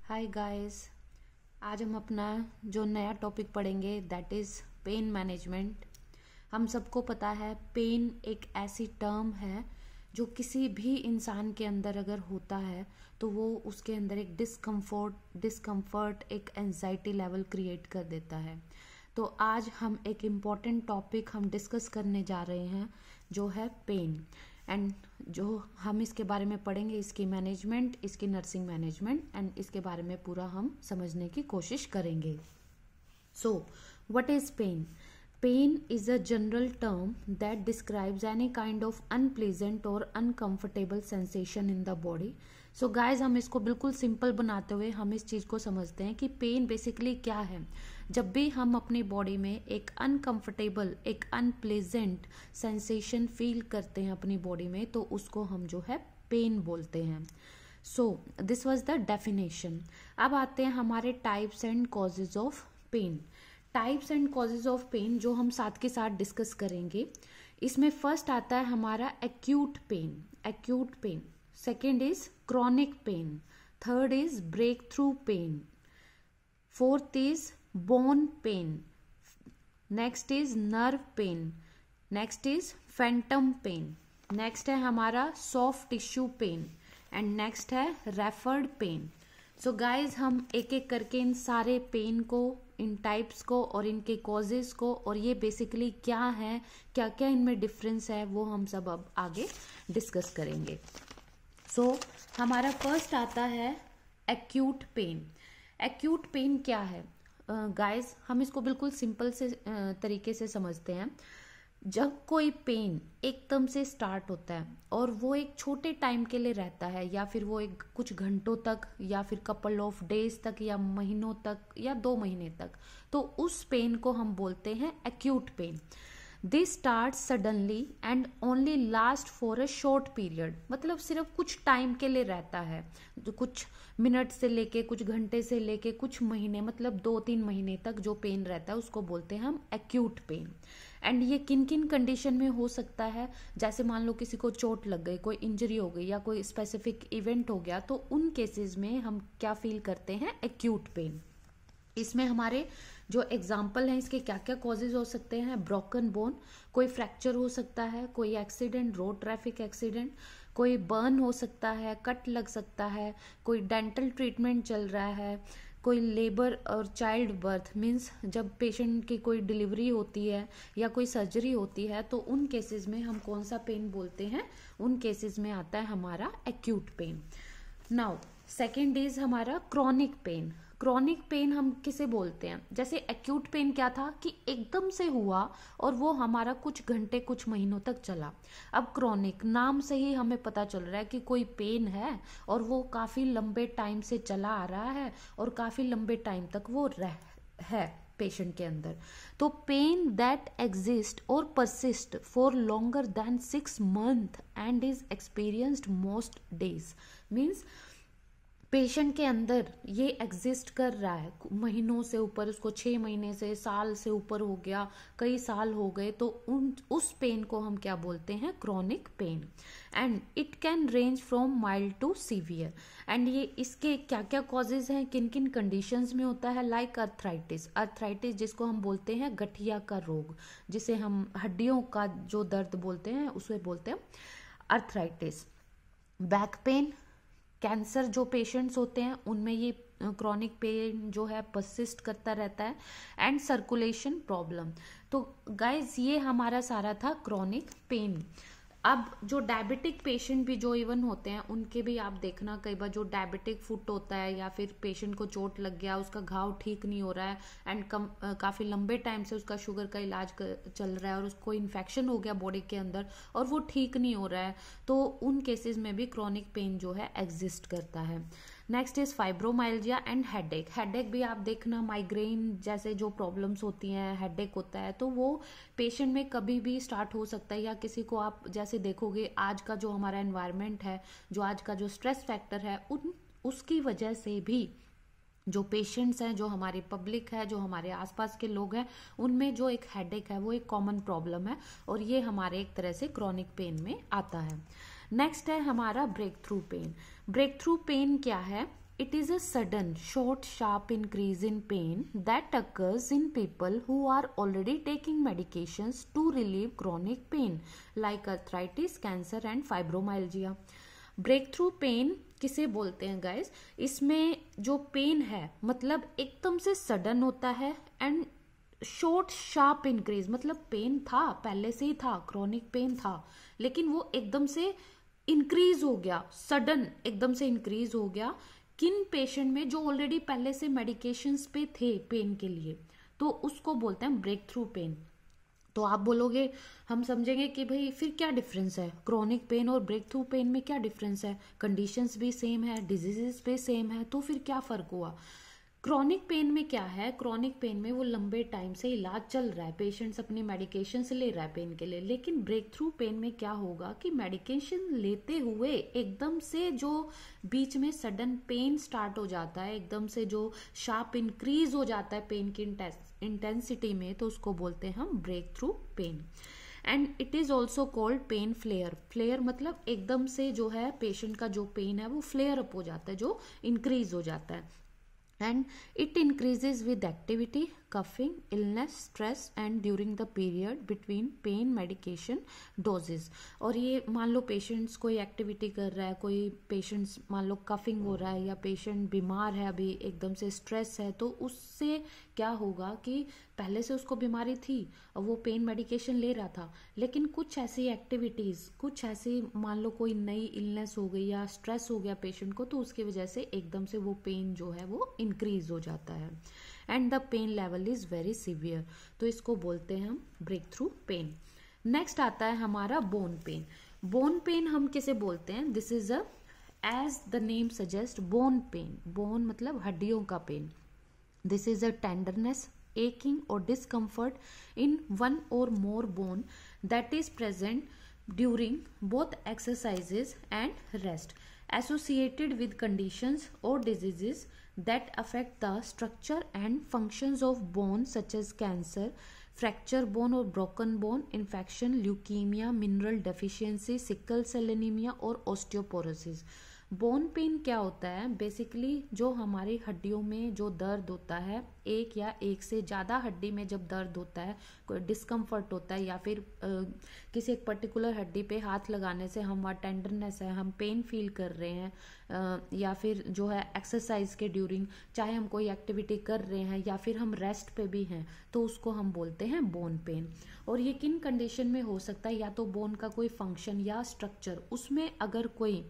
Hi guys. आज हम अपना जो नया टॉपिक पढ़ेंगे दैट इज़ पेन मैनेजमेंट। हम सबको पता है पेन एक ऐसी टर्म है जो किसी भी इंसान के अंदर अगर होता है तो वो उसके अंदर एक डिस्कम्फर्ट एक एंजाइटी लेवल क्रिएट कर देता है। तो आज हम एक इम्पॉर्टेंट टॉपिक हम डिस्कस करने जा रहे हैं जो है पेन। एंड जो हम इसके बारे में पढ़ेंगे, इसकी मैनेजमेंट, इसकी नर्सिंग मैनेजमेंट एंड इसके बारे में पूरा हम समझने की कोशिश करेंगे। So what is pain? Pain is a general term that describes any kind of unpleasant or uncomfortable sensation in the body. So guys, हम इसको बिल्कुल सिंपल बनाते हुए हम इस चीज़ को समझते हैं कि पेन बेसिकली क्या है। जब भी हम अपनी बॉडी में एक अनकंफर्टेबल, एक अनप्लेजेंट सेंसेशन फील करते हैं अपनी बॉडी में, तो उसको हम जो है पेन बोलते हैं। So this was the definition. अब आते हैं हमारे types and causes of pain. Types and causes of pain जो हम साथ के साथ डिस्कस करेंगे। इसमें फर्स्ट आता है हमारा acute pain, second is chronic pain, third is breakthrough pain, fourth is bone pain, next is nerve pain, next is phantom pain, next है हमारा soft tissue pain and next है referred pain. So guys, हम एक एक करके इन सारे pen को, इन types को और इनके कॉजेज को, और ये बेसिकली क्या है, क्या क्या इनमें डिफरेंस है, वो हम सब अब आगे डिस्कस करेंगे। सो हमारा फर्स्ट आता है एक्यूट पेन। एक्यूट पेन क्या है गाइज? हम इसको बिल्कुल सिंपल से तरीके से समझते हैं। जब कोई पेन एकदम से स्टार्ट होता है और वो एक छोटे टाइम के लिए रहता है, या फिर वो एक कुछ घंटों तक, या फिर कपल ऑफ डेज तक, या महीनों तक, या 2 महीने तक, तो उस पेन को हम बोलते हैं acute pain. This start suddenly and only last for a short period. मतलब सिर्फ कुछ टाइम के लिए रहता है, जो कुछ मिनट से लेके, कुछ घंटे से लेके, कुछ महीने, मतलब 2-3 महीने तक जो पेन रहता है उसको बोलते हैं हम एक्यूट पेन। एंड ये किन किन कंडीशन में हो सकता है? जैसे मान लो किसी को चोट लग गई, कोई इंजरी हो गई, या कोई स्पेसिफिक इवेंट हो गया, तो उन केसेस में हम क्या फील करते हैं? Acute pain. इसमें हमारे जो एग्जाम्पल हैं इसके क्या क्या कॉजेज हो सकते हैं? ब्रोकन बोन, कोई फ्रैक्चर हो सकता है, कोई एक्सीडेंट, रोड ट्रैफिक एक्सीडेंट, कोई बर्न हो सकता है, कट लग सकता है, कोई डेंटल ट्रीटमेंट चल रहा है, कोई लेबर और चाइल्ड बर्थ मीन्स जब पेशेंट की कोई डिलीवरी होती है या कोई सर्जरी होती है, तो उन केसेस में हम कौन सा पेन बोलते हैं? उन केसेस में आता है हमारा acute pen. Now second is हमारा क्रॉनिक पेन। क्रॉनिक पेन हम किसे बोलते हैं? जैसे एक्यूट पेन क्या था कि एकदम से हुआ और वो हमारा कुछ घंटे, कुछ महीनों तक चला। अब क्रॉनिक, नाम से ही हमें पता चल रहा है कि कोई पेन है और वो काफ़ी लंबे टाइम से चला आ रहा है और काफ़ी लंबे टाइम तक वो है पेशेंट के अंदर। तो पेन दैट एग्जिस्ट और persist for longer than 6 months and is experienced most days, means patient के अंदर ये एग्जिस्ट कर रहा है महीनों से ऊपर, उसको 6 महीने से, साल से ऊपर हो गया, कई साल हो गए, तो उस पेन को हम क्या बोलते हैं? Chronic pain. And it can range from mild to severe. And ये इसके क्या क्या कॉजेज हैं, किन किन कंडीशंस में होता है? लाइक अर्थराइटिस जिसको हम बोलते हैं गठिया का रोग, जिसे हम हड्डियों का जो दर्द बोलते हैं उसे बोलते हैं अर्थराइटिस। बैक पेन, कैंसर जो पेशेंट्स होते हैं उनमें ये क्रॉनिक पेन जो है परसिस्ट करता रहता है। And circulation problem. तो गाइज, ये हमारा सारा था क्रॉनिक पेन। अब जो डायबिटिक पेशेंट भी जो इवन होते हैं उनके भी आप देखना, कई बार जो डायबिटिक फुट होता है या फिर पेशेंट को चोट लग गया, उसका घाव ठीक नहीं हो रहा है एंड काफ़ी लंबे टाइम से उसका शुगर का इलाज चल रहा है और उसको इन्फेक्शन हो गया बॉडी के अंदर और वो ठीक नहीं हो रहा है, तो उन केसेस में भी क्रॉनिक पेन जो है एग्जिस्ट करता है। Next is fibromyalgia and headache. Headache भी आप देखना, माइग्रेन जैसे जो प्रॉब्लम्स होती हैं, हेडेक होता है, तो वो पेशेंट में कभी भी स्टार्ट हो सकता है। या किसी को आप जैसे देखोगे आज का जो हमारा एनवायरनमेंट है, जो आज का जो स्ट्रेस फैक्टर है, उसकी वजह से भी जो पेशेंट्स हैं, जो हमारी पब्लिक है, जो हमारे आसपास के लोग हैं, उनमें जो एक हेडेक है वो एक कॉमन प्रॉब्लम है और ये हमारे एक तरह से क्रॉनिक पेन में आता है। नेक्स्ट है हमारा breakthrough pain. Breakthrough pain क्या है? it is a sudden, short, sharp increase in pain that occurs in people who are already taking medications to relieve chronic pain like arthritis, cancer and fibromyalgia. Breakthrough pain किसे बोलते हैं guys? इसमें जो pen है मतलब एकदम से sudden होता है, एंड शॉर्ट शार्प इंक्रीज, मतलब पेन था पहले से ही था, क्रॉनिक पेन था, लेकिन वो एकदम से इंक्रीज हो गया, सडन एकदम से इंक्रीज हो गया। किन पेशेंट में? जो ऑलरेडी पहले से मेडिकेशंस पे थे पेन के लिए, तो उसको बोलते हैं ब्रेक थ्रू पेन। तो आप बोलोगे, हम समझेंगे कि भाई फिर क्या डिफरेंस है, क्रॉनिक पेन और ब्रेक थ्रू पेन में क्या डिफरेंस है? कंडीशंस भी सेम है, डिजीजेस भी सेम है, तो फिर क्या फर्क हुआ? क्रॉनिक पेन में क्या है, क्रॉनिक पेन में वो लंबे टाइम से इलाज चल रहा है, पेशेंट्स अपनी मेडिकेशन से ले रहा है पेन के लिए। लेकिन ब्रेक थ्रू पेन में क्या होगा कि मेडिकेशन लेते हुए एकदम से जो बीच में सडन पेन स्टार्ट हो जाता है, एकदम से जो शार्प इंक्रीज हो जाता है पेन की इंटेंसिटी में, तो उसको बोलते हैं हम breakthrough pain. And it is also called pain flare. Flare मतलब एकदम से जो है पेशेंट का जो पेन है वो फ्लेयर अप हो जाता है, जो इंक्रीज हो जाता है। And it increases with activity, coughing, illness, stress and during the period between pain medication doses। और ये मान लो पेशेंट्स कोई एक्टिविटी कर रहा है, कोई पेशेंट्स मान लो कफिंग हो रहा है, या पेशेंट बीमार है, अभी एकदम से स्ट्रेस है, तो उससे क्या होगा कि पहले से उसको बीमारी थी और वो पेन मेडिकेशन ले रहा था, लेकिन कुछ ऐसी एक्टिविटीज़, कुछ ऐसी मान लो कोई नई इलनेस हो गई या स्ट्रेस हो गया पेशेंट को, तो उसकी वजह से एकदम से वो पेन जो है वो इंक्रीज हो जाता है, and the pain level is very severe. तो इसको बोलते हैं हम ब्रेक थ्रू पेन। नेक्स्ट आता है हमारा बोन पेन। बोन पेन हम किसे बोलते हैं? This is a, as the name suggest, bone pain. Bone मतलब हड्डियों का pain. This is a tenderness, aching or discomfort in one or more bone that is present during both exercises and rest, associated with conditions or diseases that affect the structure and functions of bone such as cancer, fracture bone or broken bone, infection, leukemia, mineral deficiency, sickle cell anemia और osteoporosis। Bone pen क्या होता है? Basically जो हमारी हड्डियों में जो दर्द होता है, एक या एक से ज़्यादा हड्डी में जब दर्द होता है, कोई डिस्कम्फर्ट होता है, या फिर किसी एक पर्टिकुलर हड्डी पे हाथ लगाने से हम वहाँ टेंडरनेस है, हम पेन फील कर रहे हैं, या फिर जो है एक्सरसाइज के ड्यूरिंग, चाहे हम कोई एक्टिविटी कर रहे हैं या फिर हम रेस्ट पे भी हैं, तो उसको हम बोलते हैं बोन पेन। और ये किन कंडीशन में हो सकता है? या तो बोन का कोई फंक्शन या स्ट्रक्चर, उसमें अगर कोई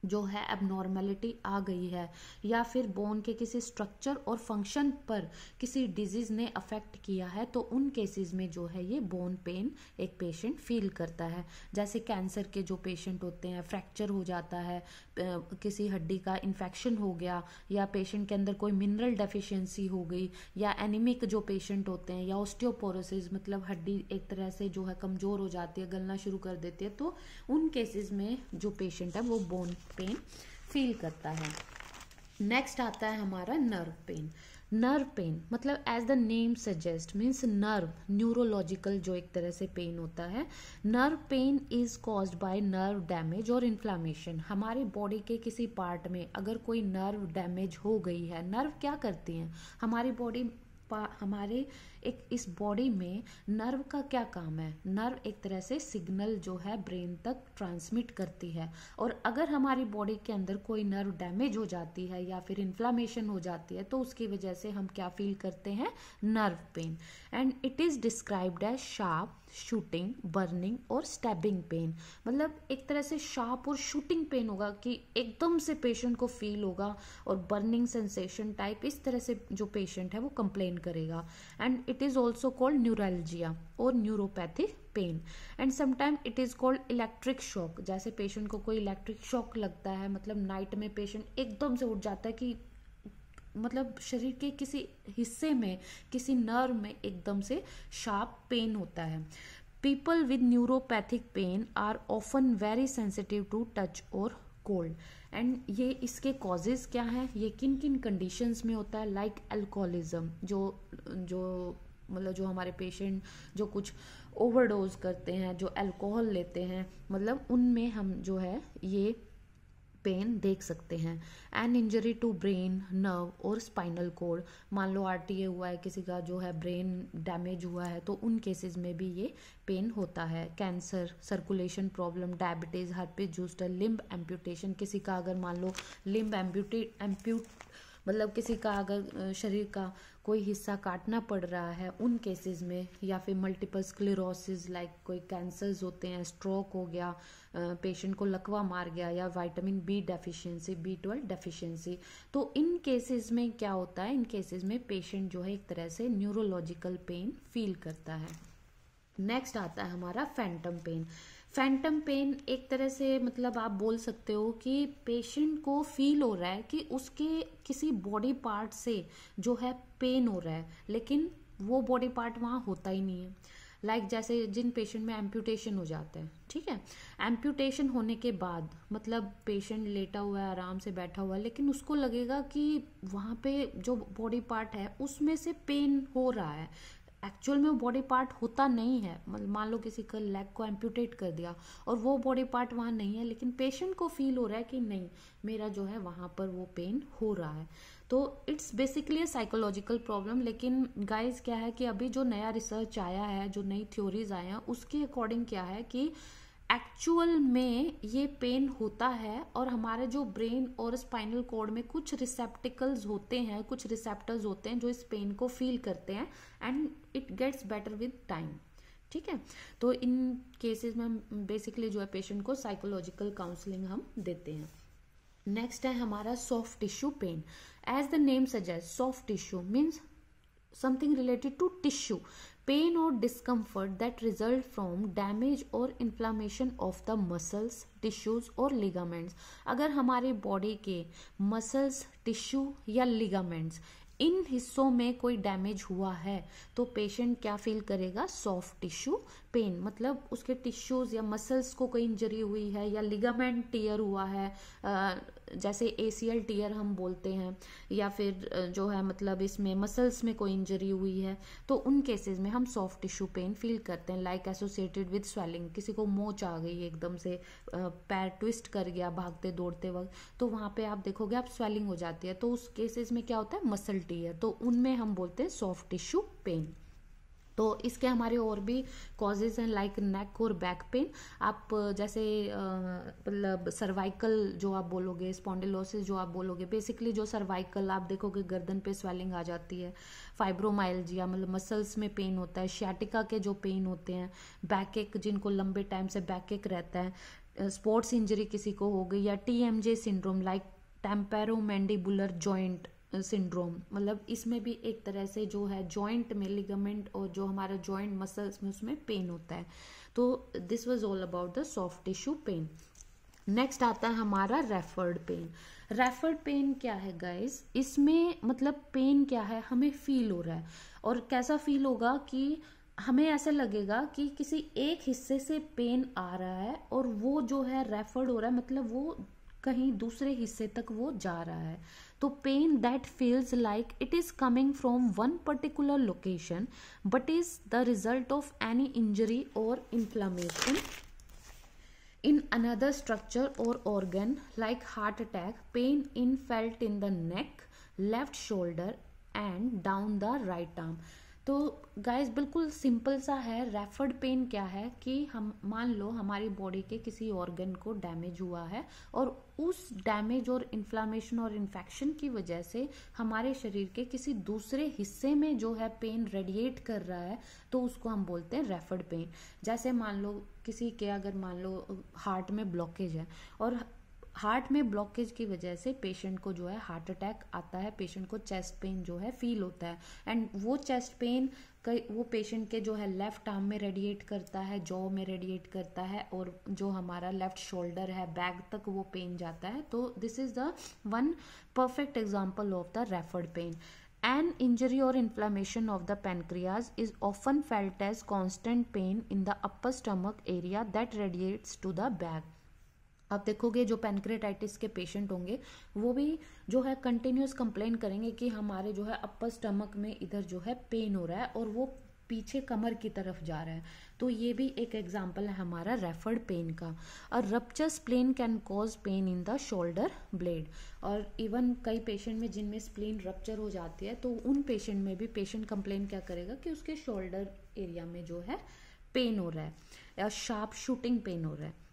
जो है एबनॉर्मेलिटी आ गई है, या फिर बोन के किसी स्ट्रक्चर और फंक्शन पर किसी डिजीज ने अफेक्ट किया है, तो उन केसेस में जो है ये बोन पेन एक पेशेंट फील करता है। जैसे कैंसर के जो पेशेंट होते हैं, फ्रैक्चर हो जाता है, किसी हड्डी का इन्फेक्शन हो गया, या पेशेंट के अंदर कोई मिनरल डेफिशिएंसी हो गई, या एनीमिक जो पेशेंट होते हैं, या ऑस्टियोपोरोसिस मतलब हड्डी एक तरह से जो है कमजोर हो जाती है, गलना शुरू कर देती है, तो उन केसेस में जो पेशेंट है वो बोन पेन फील करता है। नेक्स्ट आता है हमारा नर्व पेन। नर्व पेन मतलब as the name suggest means nerve, neurological जो एक तरह से पेन होता है। Nerve pain is caused by nerve damage और इन्फ्लामेशन। हमारी बॉडी के किसी पार्ट में अगर कोई नर्व डैमेज हो गई है, नर्व क्या करती हैं? हमारी बॉडी, हमारे एक इस बॉडी में नर्व का क्या काम है? नर्व एक तरह से सिग्नल जो है ब्रेन तक ट्रांसमिट करती है, और अगर हमारी बॉडी के अंदर कोई नर्व डैमेज हो जाती है या फिर इन्फ्लामेशन हो जाती है, तो उसकी वजह से हम क्या फील करते हैं? Nerve pain. And it is described as sharp, shooting, burning और स्टैबिंग पेन। मतलब एक तरह से शार्प और शूटिंग पेन होगा कि एकदम से पेशेंट को फील होगा, और बर्निंग सेंसेशन टाइप, इस तरह से जो पेशेंट है वो कंप्लेन करेगा। And it is also called neuralgia और neuropathic pain. And sometime it is called electric shock. जैसे पेशेंट को कोई इलेक्ट्रिक शॉक लगता है, मतलब नाइट में पेशेंट एकदम से उठ जाता है कि मतलब शरीर के किसी हिस्से में, किसी नर्व में एकदम से शार्प पेन होता है। People with neuropathic pain are often very sensitive to touch और कोल्ड। एंड ये इसके कॉजेज क्या हैं? ये किन किन कंडीशंस में होता है? लाइक अल्कोहलिज्म, जो मतलब जो हमारे पेशेंट जो कुछ ओवरडोज करते हैं, जो अल्कोहल लेते हैं, मतलब उनमें हम जो है ये पेन देख सकते हैं। An injury to brain, nerve और स्पाइनल कोड, मान लो आरटीए हुआ है किसी का, जो है ब्रेन डैमेज हुआ है, तो उन केसेस में भी ये पेन होता है। Cancer, circulation problem, diabetes, herpes zoster, limb amputation, किसी का अगर मान लो लिम्ब मतलब किसी का अगर शरीर का कोई हिस्सा काटना पड़ रहा है, उन केसेस में, या फिर मल्टीपल स्क्लेरोसिस लाइक कोई कैंसर्स होते हैं, स्ट्रोक हो गया, पेशेंट को लकवा मार गया, या vitamin B deficiency, B12 deficiency, तो इन केसेस में क्या होता है, इन केसेस में पेशेंट जो है एक तरह से न्यूरोलॉजिकल पेन फील करता है। नेक्स्ट आता है हमारा फैंटम पेन। फैंटम पेन एक तरह से मतलब आप बोल सकते हो कि पेशेंट को फील हो रहा है कि उसके किसी बॉडी पार्ट से जो है पेन हो रहा है, लेकिन वो बॉडी पार्ट वहाँ होता ही नहीं है। लाइक जैसे जिन पेशेंट में एम्प्यूटेशन हो जाता है, ठीक है, एम्प्यूटेशन होने के बाद मतलब पेशेंट लेटा हुआ है, आराम से बैठा हुआ है, लेकिन उसको लगेगा कि वहाँ पे जो बॉडी पार्ट है उसमें से पेन हो रहा है। एक्चुअल में वो बॉडी पार्ट होता नहीं है, मान लो किसी का लेग को एम्प्यूटेट कर दिया और वो बॉडी पार्ट वहाँ नहीं है, लेकिन पेशेंट को फील हो रहा है कि नहीं, मेरा जो है वहाँ पर वो पेन हो रहा है। तो it's basically a psychological problem. लेकिन गाइस क्या है कि अभी जो नया रिसर्च आया है, जो नई थ्योरीज आए हैं, उसके अकॉर्डिंग क्या है कि एक्चुअल में ये पेन होता है, और हमारे जो ब्रेन और स्पाइनल कॉर्ड में कुछ रिसेप्टिकल्स होते हैं, कुछ रिसेप्टर्स होते हैं जो इस पेन को फील करते हैं, and it gets better with time. ठीक है, तो इन केसेस में हम बेसिकली जो है पेशेंट को साइकोलॉजिकल काउंसलिंग हम देते हैं। नेक्स्ट है हमारा soft tissue pain. As the name suggest, soft tissue means something related to tissue, pain or discomfort that result from damage or inflammation of the muscles, tissues और ligaments। अगर हमारे body के muscles, tissue या ligaments, इन हिस्सों में कोई damage हुआ है तो पेशेंट क्या फील करेगा, सॉफ्ट टिश्यू पेन। मतलब उसके टिश्यूज या मसल्स को कोई इंजरी हुई है, या लिगामेंट टीयर हुआ है, जैसे ACL टीयर हम बोलते हैं, या फिर जो है मतलब इसमें मसल्स में कोई इंजरी हुई है, तो उन केसेस में हम सॉफ्ट टिश्यू पेन फील करते हैं। लाइक एसोसिएटेड विद स्वेलिंग, किसी को मोच आ गई एकदम से, पैर ट्विस्ट कर गया भागते दौड़ते वक्त, तो वहां पे आप देखोगे आप स्वेलिंग हो जाती है, तो उस केसेस में क्या होता है, मसल टीयर, तो उनमें हम बोलते हैं सॉफ्ट टिश्यू पेन। तो इसके हमारे और भी कॉजेज हैं, लाइक नेक और बैक पेन। आप जैसे मतलब सर्वाइकल जो आप बोलोगे, स्पॉन्डिलोसिस जो आप बोलोगे, बेसिकली जो सर्वाइकल आप देखोगे गर्दन पे स्वेलिंग आ जाती है, फाइब्रोमाइल्जिया मतलब मसल्स में पेन होता है, शियाटिका के जो पेन होते हैं, बैक एक जिनको लंबे टाइम से बैक एक रहता है, स्पोर्ट्स इंजरी किसी को हो गई, या TMJ syndrome like temporomandibular joint syndrome, मतलब इसमें भी एक तरह से जो है जॉइंट में लिगामेंट और जो हमारा जॉइंट मसल्स में उसमें पेन होता है। तो this was all about the soft tissue pain. Next आता है हमारा रेफर्ड पेन। रेफर्ड पेन क्या है गाइस, इसमें मतलब पेन क्या है, हमें फील हो रहा है, और कैसा फील होगा कि हमें ऐसा लगेगा कि किसी एक हिस्से से पेन आ रहा है और वो जो है रेफर्ड हो रहा है, मतलब वो कहीं दूसरे हिस्से तक वो जा रहा है। तो pain that feels like it is coming from one particular location but is the result of any injury और inflammation in another structure or organ like heart attack, pain in felt in the neck, left shoulder and down the right arm। तो guys बिल्कुल simple सा है। Referred pen क्या है कि हम मान लो हमारी बॉडी के किसी ऑर्गन को डैमेज हुआ है, और उस डैमेज और इन्फ्लामेशन और इन्फेक्शन की वजह से हमारे शरीर के किसी दूसरे हिस्से में जो है पेन रेडिएट कर रहा है, तो उसको हम बोलते हैं रेफर्ड पेन। जैसे मान लो किसी के अगर मान लो हार्ट में ब्लॉकेज है, और हार्ट में ब्लॉकेज की वजह से पेशेंट को जो है हार्ट अटैक आता है, पेशेंट को चेस्ट पेन जो है फील होता है, एंड वो चेस्ट पेन वो पेशेंट के जो है लेफ्ट आर्म में रेडिएट करता है, जॉ में रेडिएट करता है, और जो हमारा लेफ्ट शोल्डर है बैक तक वो पेन जाता है। तो this is the one perfect example of the referred pain. An injury or inflammation of the pancreas is often felt as constant pain in the upper stomach area that radiates to the back। आप देखोगे जो pancreatitis के patient होंगे वो भी जो है continuous complain करेंगे कि हमारे जो है अपर स्टमक में इधर जो है पेन हो रहा है, और वो पीछे कमर की तरफ जा रहा है। तो ये भी एक एग्जाम्पल है हमारा रेफर्ड पेन का। और rupture spleen can cause pain in the shoulder blade. और इवन कई पेशेंट में जिनमें स्प्लीन रप्चर हो जाती है तो उन पेशेंट में भी पेशेंट कंप्लेन क्या करेगा कि उसके शोल्डर एरिया में जो है पेन हो रहा है या शार्प शूटिंग पेन हो रहा है।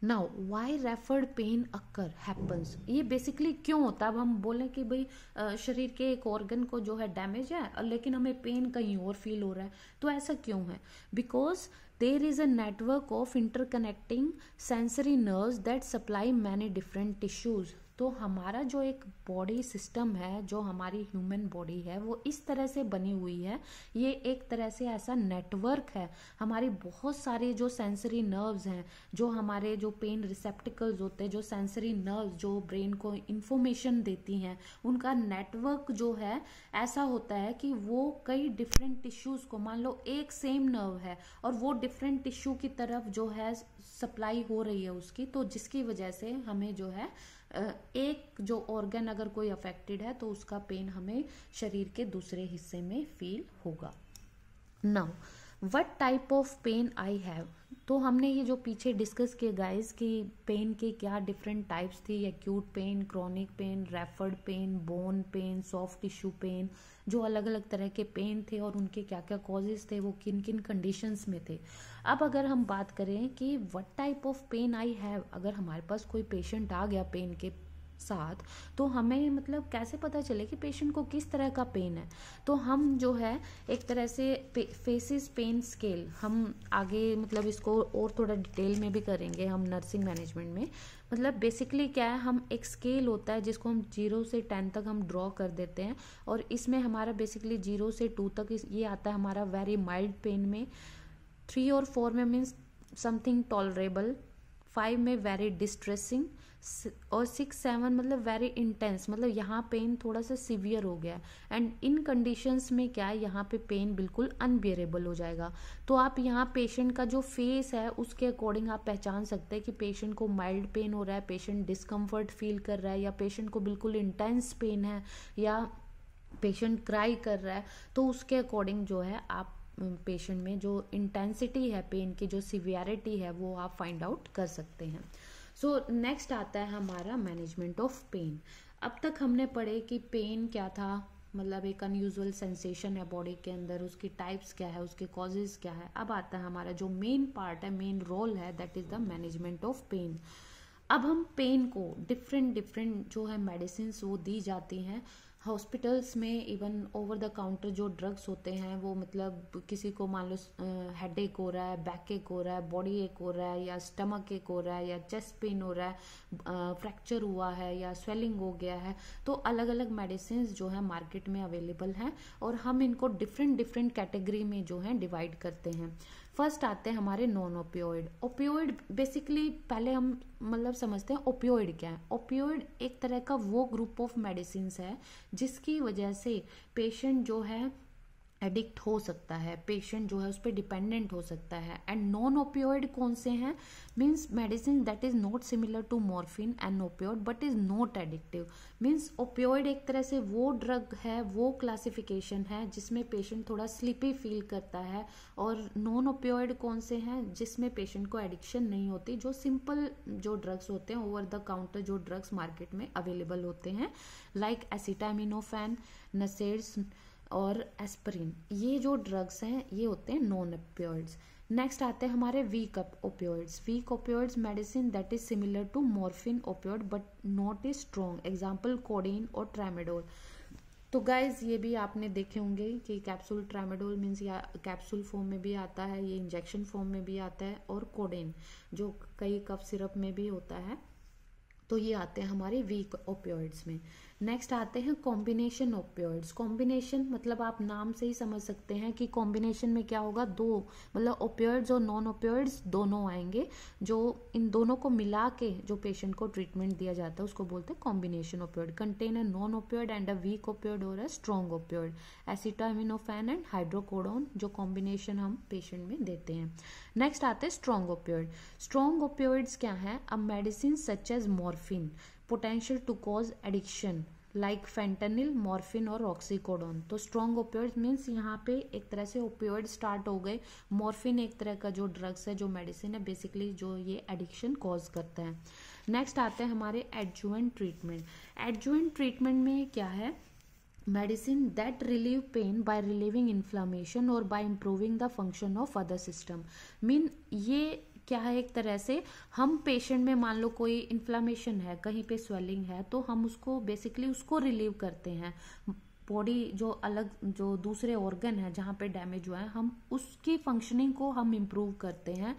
नाउ वाई रेफर्ड पेन अकर हैपन्स, ये बेसिकली क्यों होता है। अब हम बोलें कि भाई शरीर के एक ऑर्गन को जो है डैमेज है लेकिन हमें पेन कहीं और फील हो रहा है, तो ऐसा क्यों है। Because there is a network of interconnecting sensory nerves that supply many different tissues. तो हमारा जो एक बॉडी सिस्टम है, जो हमारी ह्यूमन बॉडी है, वो इस तरह से बनी हुई है, ये एक तरह से ऐसा नेटवर्क है। हमारी बहुत सारे जो सेंसरी नर्व्स हैं, जो हमारे जो पेन रिसेप्टिकल्स होते हैं, जो सेंसरी नर्व्स जो ब्रेन को इंफॉर्मेशन देती हैं, उनका नेटवर्क जो है ऐसा होता है कि वो कई डिफरेंट टिश्यूज को, मान लो एक सेम नर्व है और वो डिफरेंट टिश्यू की तरफ जो है सप्लाई हो रही है उसकी, तो जिसकी वजह से हमें जो है एक जो ऑर्गन अगर कोई अफेक्टेड है तो उसका पेन हमें शरीर के दूसरे हिस्से में फील होगा। Now what type of pain I have, तो हमने ये जो पीछे डिस्कस किया गाइस कि पेन के क्या डिफरेंट टाइप्स थी, acute pain, chronic pain, referred pain, bone pain, soft tissue pain, जो अलग अलग तरह के पेन थे और उनके क्या क्या कॉजेज थे, वो किन किन कंडीशंस में थे। अब अगर हम बात करें कि what type of pain I have, अगर हमारे पास कोई पेशेंट आ गया पेन के साथ, तो हमें मतलब कैसे पता चले कि पेशेंट को किस तरह का पेन है। तो हम जो है एक तरह से फेसिस पेन स्केल हम आगे मतलब इसको और थोड़ा डिटेल में भी करेंगे हम नर्सिंग मैनेजमेंट में। मतलब बेसिकली क्या है, हम एक स्केल होता है जिसको हम 0 से 10 तक हम ड्रॉ कर देते हैं, और इसमें हमारा बेसिकली 0 से 2 तक ये आता है हमारा वेरी माइल्ड पेन में, 3 और 4 में मीन्स समथिंग टॉलरेबल, 5 में वेरी डिस्ट्रेसिंग, और 6, 7 मतलब वेरी इंटेंस, मतलब यहाँ पेन थोड़ा सा सीवियर हो गया। एंड इन कंडीशंस में क्या है, यहाँ पे पेन बिल्कुल अनबियरेबल हो जाएगा। तो आप यहाँ पेशेंट का जो फेस है उसके अकॉर्डिंग आप पहचान सकते हैं कि पेशेंट को माइल्ड पेन हो रहा है, पेशेंट डिस्कम्फर्ट फील कर रहा है, या पेशेंट को बिल्कुल इंटेंस पेन है, या पेशेंट क्राई कर रहा है। तो उसके अकॉर्डिंग जो है आप पेशेंट में जो इंटेंसिटी है पेन की, जो सिवियरिटी है, वो आप फाइंड आउट कर सकते हैं। सो नेक्स्ट आता है हमारा मैनेजमेंट ऑफ पेन। अब तक हमने पढ़े कि पेन क्या था, मतलब एक अनयूजुअल सेंसेशन है बॉडी के अंदर, उसकी टाइप्स क्या है, उसके कॉजेज क्या है। अब आता है हमारा जो मेन पार्ट है, मेन रोल है, that is the management of pain. अब हम पेन को डिफरेंट जो है मेडिसिन वो दी जाती हैं हॉस्पिटल्स में। इवन ओवर द काउंटर जो ड्रग्स होते हैं वो, मतलब किसी को मान लो हेड एक हो रहा है, बैक एक हो रहा है, बॉडी एक हो रहा है, या स्टमक एक हो रहा है, या चेस्ट पेन हो रहा है, फ्रैक्चर हुआ है, या स्वेलिंग हो गया है, तो अलग अलग मेडिसिन जो है मार्केट में अवेलेबल हैं, और हम इनको डिफरेंट कैटेगरी में जो है डिवाइड करते हैं। फर्स्ट आते हैं हमारे नॉन ओपियोइड। ओपियोइड बेसिकली पहले हम मतलब समझते हैं ओपियोइड क्या है। ओपियोइड एक तरह का वो ग्रुप ऑफ मेडिसिन है जिसकी वजह से पेशेंट जो है एडिक्ट हो सकता है, पेशेंट जो है उस पर डिपेंडेंट हो सकता है। एंड नॉन ओपियोइड कौन से हैं, means medicine that is not similar to morphine and opioid but is not addictive. Means opioid एक तरह से वो ड्रग है, वो क्लासिफिकेशन है जिसमें पेशेंट थोड़ा स्लीपी फील करता है। और नॉन ओपियोइड कौन से हैं, जिसमें पेशेंट को एडिक्शन नहीं होती, जो सिंपल जो ड्रग्स होते हैं, ओवर द काउंटर जो ड्रग्स मार्केट में अवेलेबल होते हैं, लाइक एसिटामिनोफेन, नसेड्स और एस्पिरिन। ये जो ड्रग्स हैं ये होते हैं नॉन ओपियोइड्स। नेक्स्ट आते हैं हमारे weak opioids. Weak opioids medicine that is similar to morphine opioid but not is strong, example codeine और ट्रामेडोल। तो गाइज ये भी आपने देखे होंगे कि कैप्सूल ट्रामेडोल मीन्स या कैप्सूल फॉर्म में भी आता है, ये इंजेक्शन फॉर्म में भी आता है, और कोडेन जो कई कफ सिरप में भी होता है। तो ये आते हैं हमारे वीक ओपियोइड्स में। नेक्स्ट आते हैं कॉम्बिनेशन ओपियोइड्स। कॉम्बिनेशन मतलब आप नाम से ही समझ सकते हैं कि कॉम्बिनेशन में क्या होगा, दो मतलब ओपियोइड्स और नॉन ओपियोइड्स दोनों आएंगे, जो इन दोनों को मिला के जो पेशेंट को ट्रीटमेंट दिया जाता है उसको बोलते हैं combination opioid. Contain a non opioid and a weak opioid और a strong opioid. Acetaminophen and hydrocodone जो कॉम्बिनेशन हम पेशेंट में देते हैं। नेक्स्ट आते हैं स्ट्रॉन्ग ओपियोइड। स्ट्रॉन्ग ओपियोइड्स क्या है, a medicine such as morphine potential to cause addiction like fentanyl, morphine और ऑक्सीकोडोन। तो स्ट्रॉन्ग ओपियोइड्स मीन्स यहाँ पे एक तरह से ओपियोइड स्टार्ट हो गए। मॉर्फिन एक तरह का जो ड्रग्स है, जो मेडिसिन है बेसिकली, जो ये एडिक्शन कॉज करता है। नेक्स्ट आते हैं हमारे एडजुवेंट ट्रीटमेंट। एडजुवेंट ट्रीटमेंट में क्या है, medicine that relieve pain by relieving inflammation और by improving the function of other system. Mean ये क्या है, एक तरह से हम पेशेंट में मान लो कोई इन्फ्लामेशन है, कहीं पे स्वेलिंग है, तो हम उसको बेसिकली उसको रिलीव करते हैं। बॉडी जो अलग जो दूसरे ऑर्गन है जहाँ पे डैमेज हुआ है, हम उसकी फंक्शनिंग को हम इम्प्रूव करते हैं।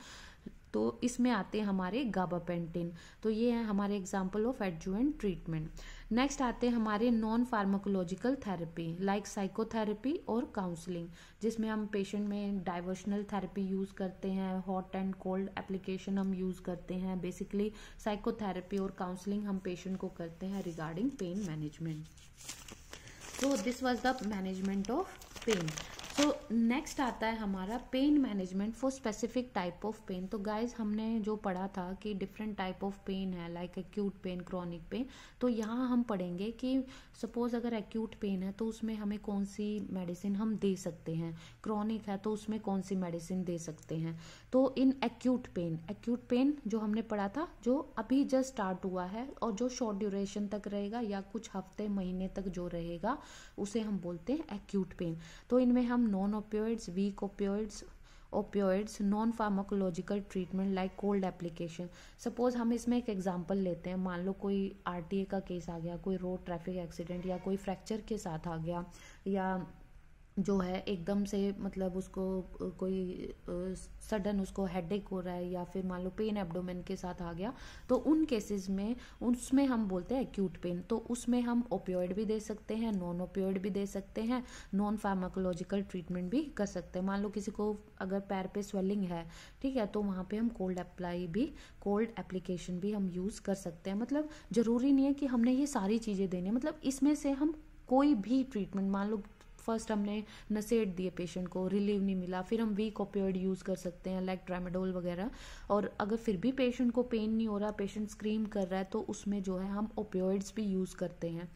तो इसमें आते हैं हमारे गाबापेंटिन। तो ये है हमारे example of adjuvant treatment. Next आते हैं हमारे non pharmacological therapy like psychotherapy और काउंसलिंग, जिसमें हम पेशेंट में डाइवर्शनल थेरेपी यूज करते हैं, हॉट एंड कोल्ड एप्लीकेशन हम यूज करते हैं। बेसिकली साइकोथेरेपी और काउंसलिंग हम पेशेंट को करते हैं रिगार्डिंग पेन मैनेजमेंट। तो this was the management of pain. तो नेक्स्ट आता है हमारा pain management for specific type of pain. तो गाइज हमने जो पढ़ा था कि डिफरेंट टाइप ऑफ पेन है, like acute pain, chronic pen. तो यहाँ हम पढ़ेंगे कि सपोज अगर एक्यूट पेन है तो उसमें हमें कौन सी मेडिसिन हम दे सकते हैं, क्रॉनिक है तो उसमें कौन सी मेडिसिन दे सकते हैं। तो इन एक्यूट पेन जो हमने पढ़ा था, जो अभी जस्ट स्टार्ट हुआ है और जो शॉर्ट ड्यूरेशन तक रहेगा या कुछ हफ्ते महीने तक जो रहेगा, उसे हम बोलते हैं एक्यूट पेन। तो इनमें हम non opioids, weak opioids, non pharmacological treatment like cold application. Suppose हम इसमें एक एग्जांपल लेते हैं, मान लो कोई आरटीए का केस आ गया, कोई रोड ट्रैफिक एक्सीडेंट या कोई फ्रैक्चर के साथ आ गया, या जो है एकदम से मतलब उसको कोई सडन उसको हेडेक हो रहा है, या फिर मान लो पेन एब्डोमेन के साथ आ गया, तो उन केसेस में उसमें हम बोलते हैं एक्यूट पेन। तो उसमें हम ओपियोइड भी दे सकते हैं, नॉन ओपियोइड भी दे सकते हैं, नॉन फार्माकोलॉजिकल ट्रीटमेंट भी कर सकते हैं। मान लो किसी को अगर पैर पे स्वेलिंग है, ठीक है, तो वहाँ पे हम कोल्ड एप्लीकेशन भी हम यूज कर सकते हैं। मतलब जरूरी नहीं है कि हमने ये सारी चीजें देनी है, मतलब इसमें से हम कोई भी ट्रीटमेंट, मान लो फर्स्ट हमने नसेट दिए पेशेंट को, रिलीव नहीं मिला, फिर हम वीक ओपियोइड यूज कर सकते हैं लाइक ट्रामेडोल वगैरह। और अगर फिर भी पेशेंट को पेन नहीं हो रहा, पेशेंट स्क्रीम कर रहा है, तो उसमें जो है हम ओपियोइड्स भी यूज करते हैं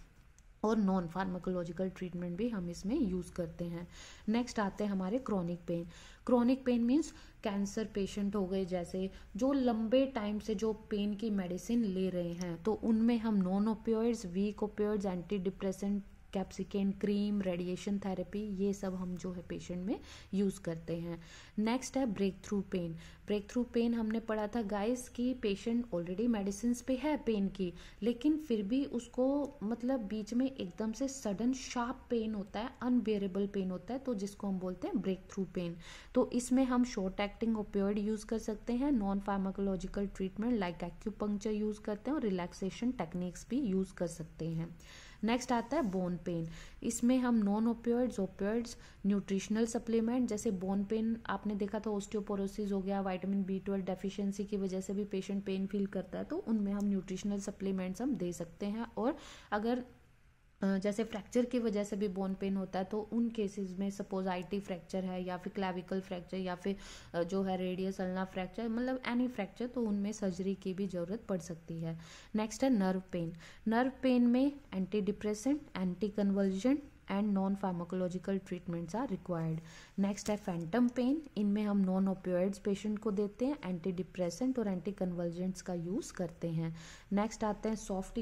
और नॉन फार्माकोलॉजिकल ट्रीटमेंट भी हम इसमें यूज करते हैं। नेक्स्ट आते हैं हमारे chronic pain means cancer patient हो गए, जैसे जो लंबे टाइम से जो पेन की मेडिसिन ले रहे हैं, तो उनमें हम non opioids, weak opioids, anti depressant, capsaicin cream, radiation therapy, ये सब हम जो है पेशेंट में यूज करते हैं। नेक्स्ट है ब्रेक थ्रू पेन हमने पढ़ा था गाइस कि पेशेंट ऑलरेडी मेडिसिन पे है पेन की, लेकिन फिर भी उसको मतलब बीच में एकदम से सडन शार्प पेन होता है, अनबियरेबल पेन होता है, तो जिसको हम बोलते हैं ब्रेक थ्रू पेन। तो इसमें हम शॉर्ट एक्टिंग ओपियोइड यूज कर सकते हैं, non pharmacological treatment like acupuncture use करते हैं और रिलैक्सेशन टेक्निक्स भी यूज कर सकते हैं। नेक्स्ट आता है बोन पेन। इसमें हम नॉन ओपियोइड्स, न्यूट्रिशनल सप्लीमेंट, जैसे बोन पेन आपने देखा था ऑस्टियोपोरोसिस हो गया, विटामिन B12 डेफिशिएंसी की वजह से भी पेशेंट पेन फील करता है, तो उनमें हम न्यूट्रिशनल सप्लीमेंट्स हम दे सकते हैं। और अगर जैसे फ्रैक्चर की वजह से भी बोन पेन होता है, तो उन केसेस में सपोज IT फ्रैक्चर है या फिर क्लैविकल फ्रैक्चर या फिर जो है रेडियस अल्ना फ्रैक्चर, मतलब एनी फ्रैक्चर, तो उनमें सर्जरी की भी जरूरत पड़ सकती है। नेक्स्ट है नर्व पेन में anti depressant, anti convergent and non pharmacological treatments are required. Next है फैंटम पेन। इनमें हम नॉन ओपियोइड्स पेशेंट को देते हैं, एंटी डिप्रेसेंट और एंटी कन्वर्जेंट्स का यूज करते हैं। नेक्स्ट आते हैं सॉफ्ट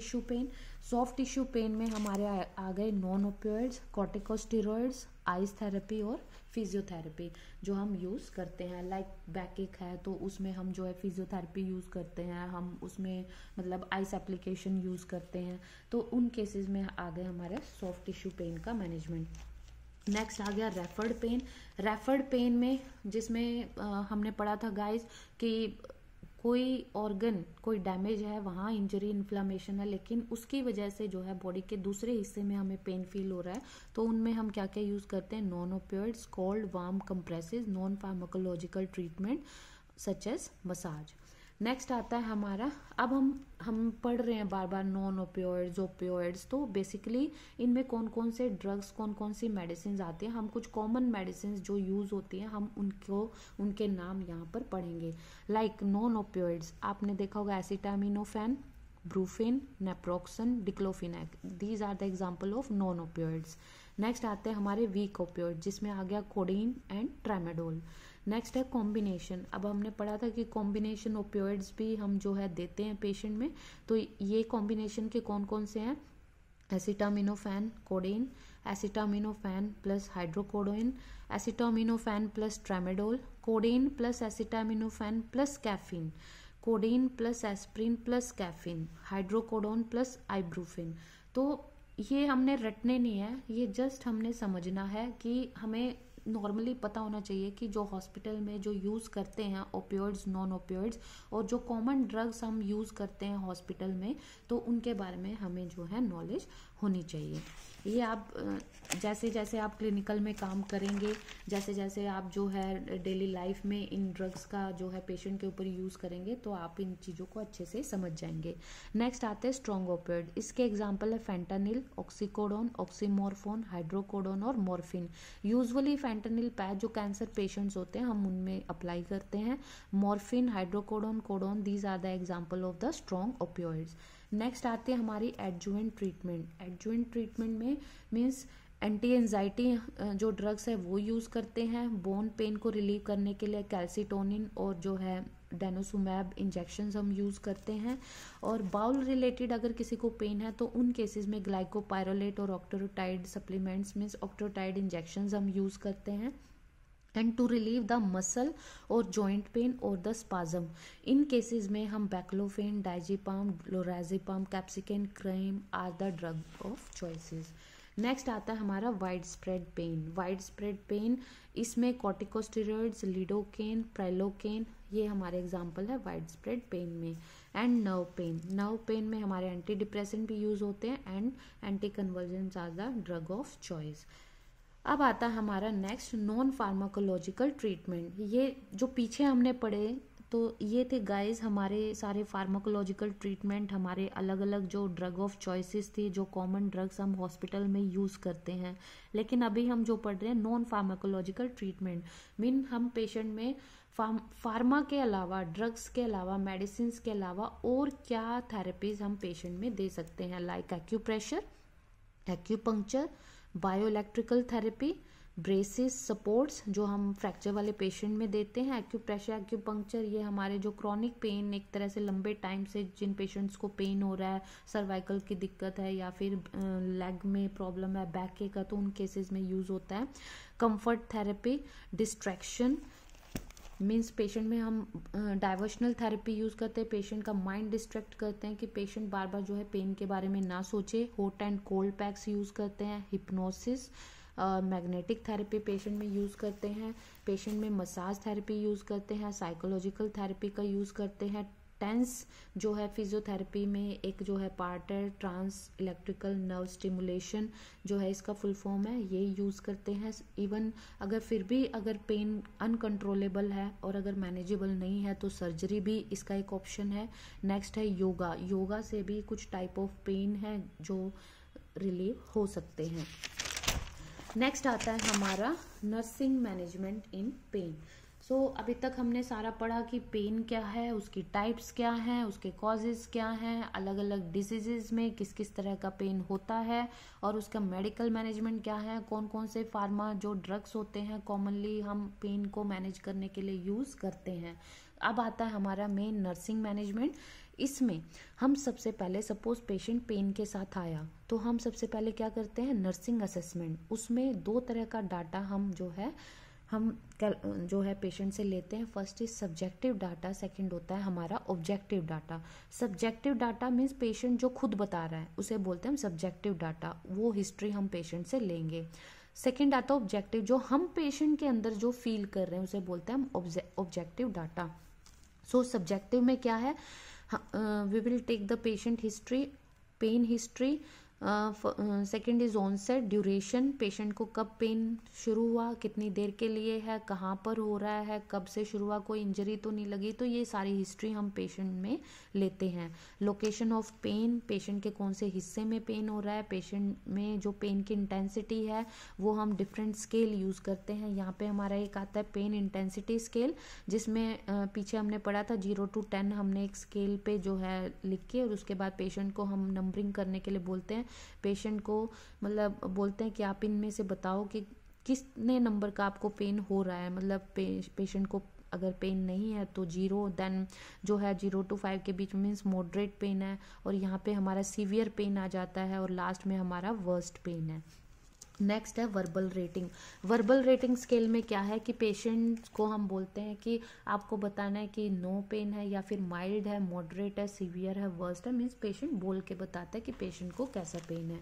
टिश्यू पेन में हमारे आ गए non opioids, corticosteroids, ice therapy और फिजियोथेरेपी जो हम यूज करते हैं। लाइक बैकएक है तो उसमें हम जो है फिजियोथेरेपी यूज करते हैं, हम उसमें मतलब आइस एप्लीकेशन यूज करते हैं। तो उन केसेस में आ गए हमारे सॉफ्ट टिश्यू पेन का मैनेजमेंट। नेक्स्ट आ गया रेफर्ड पेन में, जिसमें हमने पढ़ा था गाइस कि कोई ऑर्गन कोई डैमेज है, वहाँ इंजरी इन्फ्लामेशन है, लेकिन उसकी वजह से जो है बॉडी के दूसरे हिस्से में हमें पेन फील हो रहा है, तो उनमें हम क्या क्या यूज करते हैं, non opioids, cold warm compresses, non pharmacological treatment such as massage. Next आता है हमारा, अब हम पढ़ रहे हैं बार बार नॉन ओपियोइड्स, तो बेसिकली इनमें कौन कौन से ड्रग्स, कौन कौन सी मेडिसिन आती हैं। हम कुछ कॉमन मेडिसिन जो यूज होती हैं हम उनके नाम यहाँ पर पढ़ेंगे। लाइक नॉन ओपियोइड्स आपने देखा होगा acetaminophen, Brufen, naproxen, diclofenac, these are the example of non opioids. Next आते हैं हमारे वीक ओपियोइड, जिसमें आ गया कोडीन एंड ट्रामेडोल। नेक्स्ट है कॉम्बिनेशन। अब हमने पढ़ा था कि कॉम्बिनेशन ओपियोइड्स भी हम जो है देते हैं पेशेंट में, तो ये कॉम्बिनेशन के कौन कौन से हैं? Acetaminophen codeine, acetaminophen plus hydrocodone, acetaminophen plus tramadol, codeine plus acetaminophen plus caffeine, codeine plus aspirin plus caffeine, hydrocodone plus ibuprofen. तो ये हमने रटने नहीं है, ये जस्ट हमने समझना है कि हमें नॉर्मली पता होना चाहिए कि जो हॉस्पिटल में जो यूज़ करते हैं ओपियोइड्स, नॉन ओपियोइड्स, और जो कॉमन ड्रग्स हम यूज़ करते हैं हॉस्पिटल में, तो उनके बारे में हमें जो है नॉलेज होनी चाहिए। ये आप जैसे जैसे आप क्लिनिकल में काम करेंगे, जैसे जैसे आप जो है डेली लाइफ में इन ड्रग्स का जो है पेशेंट के ऊपर यूज़ करेंगे, तो आप इन चीज़ों को अच्छे से समझ जाएंगे। नेक्स्ट आते हैं स्ट्रॉन्ग ओपियोइड। इसके एग्जांपल है फेंटानिल, ऑक्सीकोडोन, ऑक्सीमोरफोन, हाइड्रोकोडोन और मॉर्फिन। यूजुअली फेंटानिल पैच जो कैंसर पेशेंट्स होते हैं हम उनमें अप्लाई करते हैं। Morphine, hydrocodone, codeine, these are the example of the strong opioids. Next आती है हमारी एडजुवेंट ट्रीटमेंट। एडजुवेंट ट्रीटमेंट में मीन्स एंटी एंजाइटी जो ड्रग्स है वो यूज़ करते हैं। बोन पेन को रिलीव करने के लिए कैल्सिटोनिन और जो है डेनोसुमैब इंजेक्शंस हम यूज़ करते हैं। और बाउल रिलेटेड अगर किसी को पेन है तो उन केसेस में ग्लाइकोपाइरोलेट और octreotide supplements means octreotide injections हम यूज़ करते हैं। And to relieve the muscle और जॉइंट पेन और द स्पाज्म, इन केसेस में हम baclofen, diazepam, lorazepam, capsaicin cream are the drug of choices. Next आता है हमारा widespread pain. Widespread pain, इसमें कॉर्टिकोस्टेरॉइड्स, लिडोकेन, प्राइलोकेन, ये हमारे एग्जाम्पल है वाइड स्प्रेड पेन में। And nerve pain, nerve pain में हमारे एंटी डिप्रेसेंट भी यूज होते हैं and anti convulsants are the drug of choice. अब आता है हमारा नेक्स्ट नॉन फार्माकोलॉजिकल ट्रीटमेंट। ये जो पीछे हमने पढ़े तो ये थे गाइस हमारे सारे फार्माकोलॉजिकल ट्रीटमेंट, हमारे अलग अलग जो ड्रग ऑफ चॉइसेस थी, जो कॉमन ड्रग्स हम हॉस्पिटल में यूज़ करते हैं। लेकिन अभी हम जो पढ़ रहे हैं नॉन फार्माकोलॉजिकल ट्रीटमेंट, मीन हम पेशेंट में फार्मा के अलावा, ड्रग्स के अलावा, मेडिसिन के अलावा और क्या थेरेपीज हम पेशेंट में दे सकते हैं, like acupressure, acupuncture, bio electrical therapy, braces supports जो हम फ्रैक्चर वाले पेशेंट में देते हैं। एक्यूप्रेशर, एक्यूपंक्चर ये हमारे जो क्रॉनिक पेन, एक तरह से लंबे टाइम से जिन पेशेंट्स को पेन हो रहा है, सर्वाइकल की दिक्कत है या फिर लेग में प्रॉब्लम है, बैक का, तो उन केसेस में यूज होता है। Comfort therapy, distraction means patient में हम डाइवर्शनल थेरेपी यूज़ करते हैं, पेशेंट का माइंड डिस्ट्रैक्ट करते हैं कि पेशेंट बार बार जो है पेन के बारे में ना सोचे। Hot and cold PACS use करते हैं। हिप्नोसिस, मैग्नेटिक थेरेपी पेशेंट में यूज़ करते हैं। पेशेंट में मसाज थेरेपी यूज़ करते हैं। साइकोलॉजिकल थेरेपी का यूज़ करते हैं। टेंस जो है फिजियोथेरेपी में एक जो है पार्ट है, ट्रांस इलेक्ट्रिकल नर्व स्टिमुलेशन जो है इसका फुल फॉर्म है, ये यूज़ करते हैं। इवन अगर फिर भी अगर पेन अनकंट्रोलेबल है और अगर मैनेजेबल नहीं है तो सर्जरी भी इसका एक ऑप्शन है। नेक्स्ट है योगा। योगा से भी कुछ टाइप ऑफ पेन है जो रिलीव हो सकते हैं। नेक्स्ट आता है हमारा नर्सिंग मैनेजमेंट इन पेन। सो अभी तक हमने सारा पढ़ा कि पेन क्या है, उसकी टाइप्स क्या हैं, उसके कॉजेज क्या हैं, अलग अलग डिजीजेज में किस किस तरह का पेन होता है और उसका मेडिकल मैनेजमेंट क्या है, कौन कौन से फार्मा जो ड्रग्स होते हैं कॉमनली हम पेन को मैनेज करने के लिए यूज़ करते हैं। अब आता है हमारा मेन नर्सिंग मैनेजमेंट। इसमें हम सबसे पहले सपोज पेशेंट पेन के साथ आया तो हम सबसे पहले क्या करते हैं, नर्सिंग असेसमेंट। उसमें दो तरह का डाटा हम जो है पेशेंट से लेते हैं। First is subjective data, second होता है हमारा objective data. Subjective data means patient जो खुद बता रहा है उसे बोलते हैं हम सब्जेक्टिव डाटा, वो हिस्ट्री हम पेशेंट से लेंगे। सेकंड आता है ऑब्जेक्टिव, जो हम पेशेंट के अंदर जो फील कर रहे हैं उसे बोलते हैं हम ऑब्जेक्टिव डाटा। सो सब्जेक्टिव में क्या है, we will take the patient history, pain history, second is onset, duration, patient को कब पेन शुरू हुआ, कितनी देर के लिए है, कहाँ पर हो रहा है, कब से शुरू हुआ, कोई इंजरी तो नहीं लगी, तो ये सारी हिस्ट्री हम पेशेंट में लेते हैं। लोकेशन ऑफ पेन, पेशेंट के कौन से हिस्से में पेन हो रहा है, पेशेंट में जो पेन की इंटेंसिटी है वो हम डिफरेंट स्केल यूज़ करते हैं। यहाँ पे हमारा एक आता है पेन इंटेंसिटी स्केल, जिसमें पीछे हमने पढ़ा था 0 to 10 हमने एक स्केल पे जो है लिख के, और उसके बाद पेशेंट को हम नंबरिंग करने के लिए बोलते हैं। पेशेंट को मतलब बोलते हैं कि आप इनमें से बताओ कि कितने नंबर का आपको पेन हो रहा है। मतलब पेशेंट को अगर पेन नहीं है तो 0, देन जो है 0 to 5 के बीच में मीन्स मॉडरेट पेन है, और यहाँ पे हमारा सीवियर पेन आ जाता है, और लास्ट में हमारा वर्स्ट पेन है। नेक्स्ट है verbal rating. Verbal rating scale में क्या है कि पेशेंट को हम बोलते हैं कि आपको बताना है कि नो पेन है, या फिर माइल्ड है, मॉडरेट है, सीवियर है, वर्स्ट है, मीन्स पेशेंट बोल के बताता है कि पेशेंट को कैसा पेन है।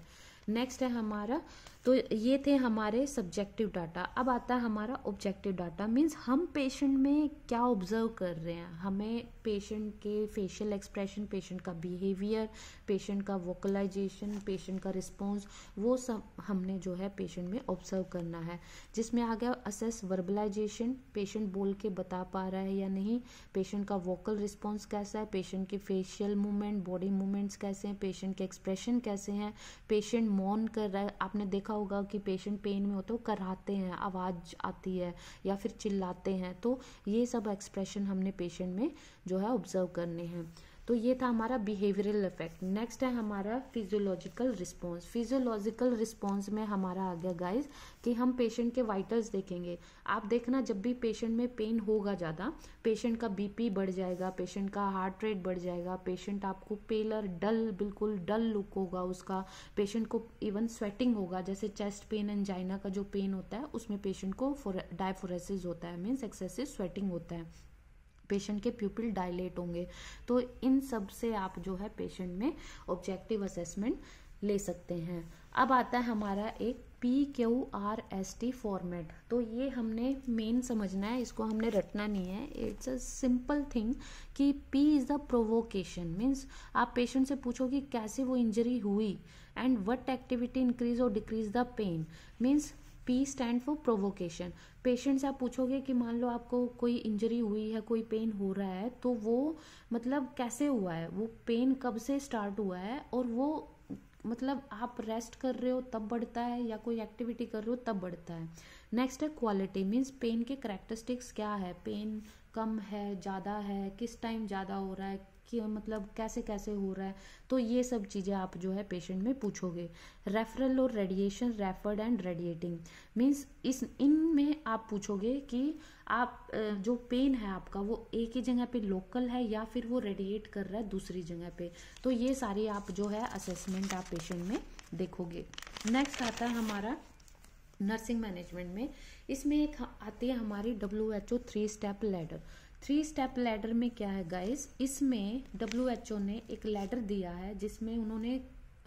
नेक्स्ट है हमारा, तो ये थे हमारे सब्जेक्टिव डाटा। अब आता है हमारा ऑब्जेक्टिव डाटा, मीन्स हम पेशेंट में क्या ऑब्जर्व कर रहे हैं। हमें पेशेंट के फेशियल एक्सप्रेशन, पेशेंट का बिहेवियर, पेशेंट का वोकलाइजेशन, पेशेंट का रिस्पॉन्स, वो सब हमने जो है पेशेंट में ऑब्जर्व करना है। जिसमें आ गया असेस वर्बलाइजेशन, पेशेंट बोल के बता पा रहा है या नहीं, पेशेंट का वोकल रिस्पॉन्स कैसा है, पेशेंट के फेशियल मूवमेंट, बॉडी मूवमेंट्स कैसे हैं, पेशेंट के एक्सप्रेशन कैसे हैं, पेशेंट मौन कर रहा है। आपने देखा होगा कि पेशेंट पेन में हो तो कराहते हैं, आवाज़ आती है, या फिर चिल्लाते हैं, तो ये सब एक्सप्रेशन हमने पेशेंट में जो है ऑब्जर्व करने हैं। तो ये था हमारा बिहेवियरल इफेक्ट। नेक्स्ट है हमारा फिजियोलॉजिकल रिस्पॉन्स। फिजियोलॉजिकल रिस्पॉन्स में हमारा आ गया गाइज कि हम पेशेंट के वाइटल्स देखेंगे। आप देखना जब भी पेशेंट में पेन होगा ज़्यादा, पेशेंट का बीपी बढ़ जाएगा, पेशेंट का हार्ट रेट बढ़ जाएगा, पेशेंट आपको पेलर, डल, बिल्कुल डल लुक होगा उसका, पेशेंट को इवन स्वेटिंग होगा। जैसे चेस्ट पेन, एंजाइना का जो पेन होता है उसमें पेशेंट को डायफोरेसिस होता है, मीन्स एक्सेसिव स्वेटिंग होता है, पेशेंट के प्यूपिल डायलेट होंगे। तो इन सब से आप जो है पेशेंट में ऑब्जेक्टिव असेसमेंट ले सकते हैं। अब आता है हमारा एक PQRST फॉर्मेट। तो ये हमने मेन समझना है, इसको हमने रटना नहीं है, इट्स अ सिंपल थिंग कि P is the provocation, means आप पेशेंट से पूछो कि कैसे वो इंजरी हुई, एंड व्हाट एक्टिविटी इंक्रीज और decrease the pain, means P stand for provocation. Patient से आप पूछोगे कि मान लो आपको कोई इंजरी हुई है, कोई पेन हो रहा है, तो वो मतलब कैसे हुआ है, वो पेन कब से स्टार्ट हुआ है, और वो मतलब आप रेस्ट कर रहे हो तब बढ़ता है, या कोई एक्टिविटी कर रहे हो तब बढ़ता है। नेक्स्ट है क्वालिटी, मीन्स पेन के करेक्टरिस्टिक्स क्या है, पेन कम है, ज़्यादा है, किस टाइम ज़्यादा हो रहा है, कि मतलब कैसे कैसे हो रहा है, तो ये सब चीज़ें आप जो है पेशेंट में पूछोगे। रेफरल और radiation, referred and radiating, means इनमें आप पूछोगे कि आप जो पेन है आपका वो एक ही जगह पे लोकल है, या फिर वो रेडिएट कर रहा है दूसरी जगह पे। तो ये सारी आप जो है असेसमेंट आप पेशेंट में देखोगे। नेक्स्ट आता है हमारा नर्सिंग मैनेजमेंट में, इसमें एक आती है हमारी WHO 3 step ladder. 3 step ladder में क्या है गाइस, इसमें WHO ने एक लैडर दिया है जिसमें उन्होंने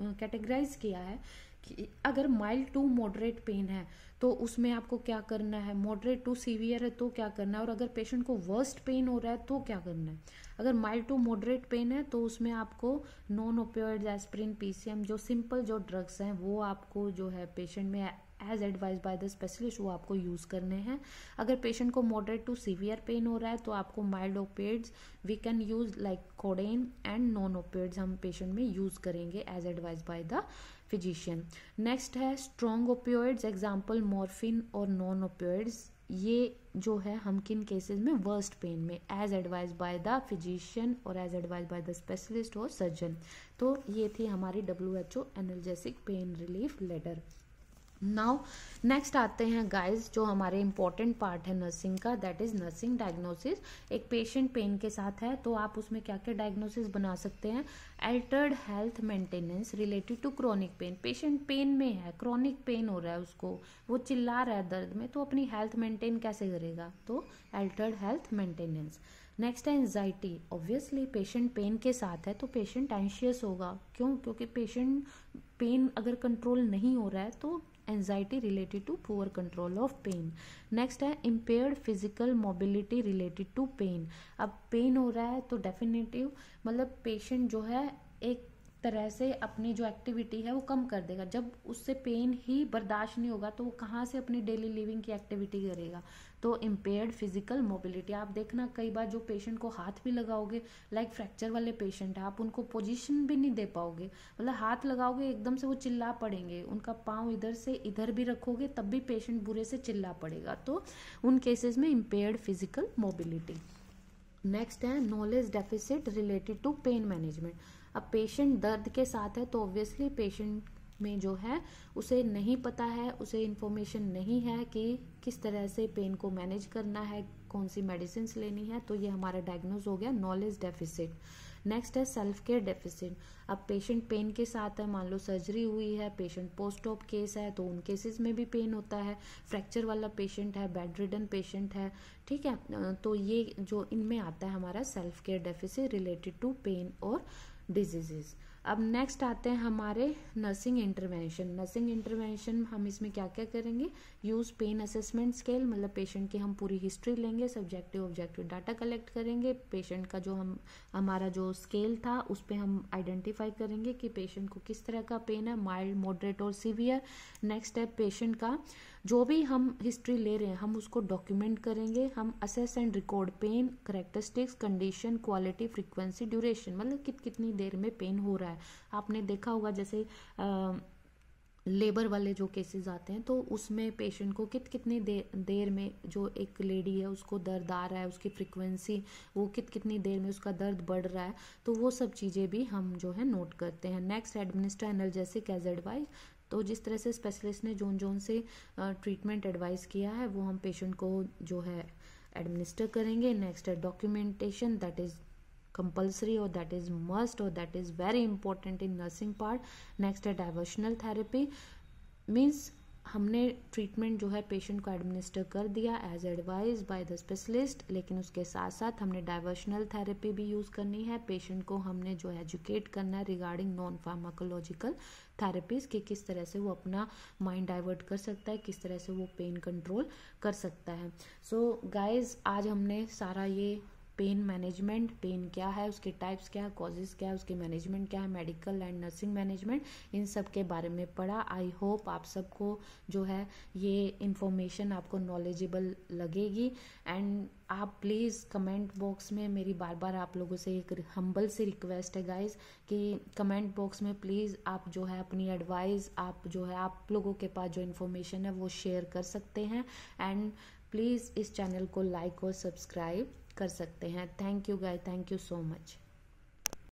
कैटेगराइज किया है कि अगर माइल्ड टू मॉडरेट पेन है तो उसमें आपको क्या करना है, मॉडरेट टू सीवियर है तो क्या करना है, और अगर पेशेंट को वर्स्ट पेन हो रहा है तो क्या करना है। अगर माइल्ड टू मॉडरेट पेन है तो उसमें आपको नॉन ओपियोइड्स, एस्पिरिन, PCM, जो सिंपल जो ड्रग्स हैं वो आपको जो है पेशेंट में as advise by the specialist वो आपको यूज़ करने हैं। अगर पेशेंट को मॉडरेट टू सीवियर पेन हो रहा है तो आपको mild opioids we can use like codeine, and non opioids हम पेशेंट में यूज़ करेंगे as advise by the physician. Next है स्ट्रॉन्ग ओपियोइड्स, एग्जाम्पल मॉर्फिन और नॉन ओपियोइड्स। ये जो है हम किन केसेस में, वर्स्ट पेन में, as advise by the physician और as advise by the specialist और सर्जन। तो ये थी हमारी WHO analgesic pain relief ladder. Now next आते हैं गाइज जो हमारे इंपॉर्टेंट पार्ट है नर्सिंग का, दैट इज नर्सिंग डायग्नोसिस। एक पेशेंट पेन के साथ है तो आप उसमें क्या क्या डायग्नोसिस बना सकते हैं। Altered health maintenance related to chronic pain, patient pain में है, क्रॉनिक पेन हो रहा है उसको, वो चिल्ला रहा है दर्द में, तो अपनी हेल्थ मेंटेन कैसे करेगा, तो अल्टर्ड हेल्थ मेंटेनेंस। नेक्स्ट है एंजाइटी, ऑब्वियसली पेशेंट पेन के साथ है तो पेशेंट एंशियस होगा, क्यों, क्योंकि पेशेंट पेन अगर कंट्रोल नहीं हो रहा है तो anxiety related to poor control of pain. Next है impaired physical mobility related to pain. अब पेन हो रहा है तो डेफिनेटिव मतलब पेशेंट जो है एक तरह से अपनी जो एक्टिविटी है वो कम कर देगा। जब उससे पेन ही बर्दाश्त नहीं होगा तो वो कहाँ से अपनी डेली लिविंग की एक्टिविटी करेगा। तो इम्पेयर्ड फिजिकल मोबिलिटी, आप देखना कई बार जो पेशेंट को हाथ भी लगाओगे, लाइक फ्रैक्चर वाले पेशेंट है, आप उनको पोजीशन भी नहीं दे पाओगे, मतलब हाथ लगाओगे एकदम से वो चिल्ला पड़ेंगे, उनका पाँव इधर से इधर भी रखोगे तब भी पेशेंट बुरे से चिल्ला पड़ेगा। तो उन केसेस में इम्पेयर्ड फिजिकल मोबिलिटी। नेक्स्ट है knowledge deficit related to pain management. अब पेशेंट दर्द के साथ है तो ऑब्वियसली पेशेंट में जो है उसे नहीं पता है, उसे इन्फॉर्मेशन नहीं है कि किस तरह से पेन को मैनेज करना है, कौन सी मेडिसिन लेनी है। तो ये हमारा डायग्नोज हो गया नॉलेज डेफिसिट। नेक्स्ट है सेल्फ केयर डेफिसिट। अब पेशेंट पेन के साथ है, मान लो सर्जरी हुई है, पेशेंट पोस्ट ऑप केस है तो उन केसेस में भी पेन होता है, फ्रैक्चर वाला पेशेंट है, बेड रिडन पेशेंट है, ठीक है। तो ये जो इनमें आता है हमारा self care deficit related to pain और डिजीजेस। अब नेक्स्ट आते हैं हमारे नर्सिंग इंटरवेंशन। नर्सिंग इंटरवेंशन हम इसमें क्या क्या करेंगे, यूज पेन असेसमेंट स्केल, मतलब पेशेंट की हम पूरी हिस्ट्री लेंगे, सब्जेक्टिव ऑब्जेक्टिव डाटा कलेक्ट करेंगे, पेशेंट का जो हमारा जो स्केल था उस पर हम आइडेंटिफाई करेंगे कि पेशेंट को किस तरह का पेन है, माइल्ड, मॉडरेट और सीवियर। नेक्स्ट है पेशेंट का जो भी हम हिस्ट्री ले रहे हैं हम उसको डॉक्यूमेंट करेंगे। हम assess and record pain characteristics, condition, quality, frequency, duration, मतलब कितनी देर में पेन हो रहा है। आपने देखा होगा जैसे लेबर वाले जो केसेस आते हैं तो उसमें पेशेंट को कितनी देर में जो एक लेडी है उसको दर्द आ रहा है, उसकी फ्रीक्वेंसी, वो कितनी देर में उसका दर्द बढ़ रहा है, तो वो सब चीज़ें भी हम जो है नोट करते हैं। Next administer analgesic as advice. तो जिस तरह से स्पेशलिस्ट ने जोन से ट्रीटमेंट एडवाइस किया है वो हम पेशेंट को जो है एडमिनिस्टर करेंगे। नेक्स्ट है डॉक्यूमेंटेशन, दैट इज कंपल्सरी और दैट इज मस्ट और that is very important in nursing part. Next है डाइवर्शनल थेरेपी, मीन्स हमने ट्रीटमेंट जो है पेशेंट को एडमिनिस्टर कर दिया as advise by the specialist, लेकिन उसके साथ साथ हमने डाइवर्शनल थेरेपी भी यूज़ करनी है। पेशेंट को हमने जो एजुकेट करना है रिगार्डिंग नॉन फार्माकोलॉजिकल थेरेपीज कि किस तरह से वो अपना माइंड डाइवर्ट कर सकता है, किस तरह से वो पेन कंट्रोल कर सकता है। सो गाइज आज हमने सारा ये पेन मैनेजमेंट, पेन क्या है, उसके टाइप्स क्या है, कॉजेज क्या है, उसके मैनेजमेंट क्या है, मेडिकल एंड नर्सिंग मैनेजमेंट, इन सब के बारे में पढ़ा। आई होप आप सबको जो है ये इन्फॉर्मेशन आपको नॉलेजेबल लगेगी। एंड आप प्लीज़ कमेंट बॉक्स में, मेरी बार बार आप लोगों से एक हम्बल सी रिक्वेस्ट है गाइज कि कमेंट बॉक्स में प्लीज़ आप जो है अपनी एडवाइस, आप जो है आप लोगों के पास जो इन्फॉर्मेशन है वो शेयर कर सकते हैं। एंड प्लीज़ इस चैनल को लाइक और सब्सक्राइब कर सकते हैं। Thank you guys, thank you so much.